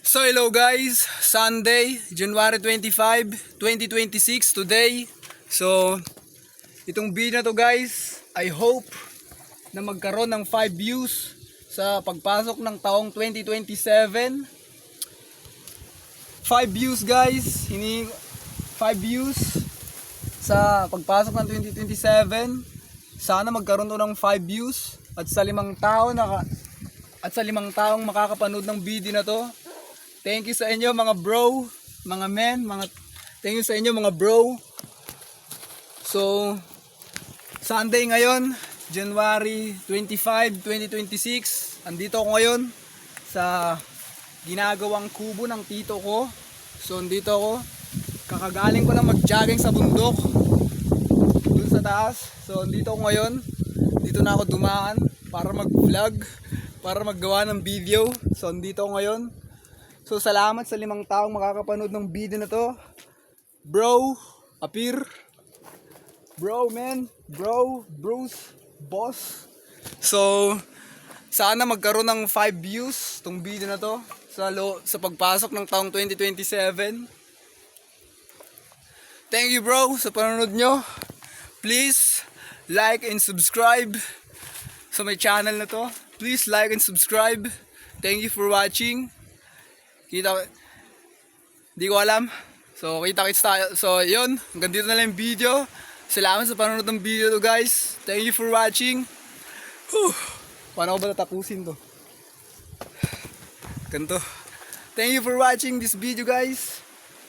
So hello guys, Sunday, January 25, 2026 today. So itong video na to guys, I hope na magkaroon ng 5 views sa pagpasok ng taong 2027. 5 views guys, 5 views sa pagpasok ng 2027. Sana magkaroon to ng 5 views at sa 5 taong makakapanood ng video na to. Thank you sa inyo mga bro, mga men, thank you sa inyo mga bro. So, Sunday ngayon, January 25, 2026. Andito ako ngayon sa ginagawang kubo ng tito ko. So, andito ako. Kakagaling ko lang mag-jogging sa bundok. Dun sa taas. So, andito ako ngayon. Dito na ako dumaan para mag-vlog, para maggawa ng video. So, andito ako ngayon. So salamat sa 5 taong makakapanood ng video na to. Bro, Apir. Bro, man. Bro, Bruce, boss. So sana magkaroon ng 5 views tong video na to sa pagpasok ng taong 2027. Thank you bro sa panonood nyo. Please like and subscribe sa my channel na to. Please like and subscribe. Thank you for watching. Di ko alam. So kita-kits tayo. So yun, hanggang dito na lang yung video. Salamat sa panonood ng video to guys. Thank you for watching. Paano ko ba tatapusin to? Ganto. Thank you for watching this video guys.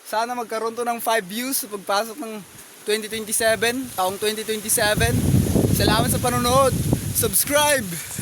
Sana magkaroon to ng 5 views sa pagpasok ng 2027, taong 2027. Salamat sa panonood. Subscribe!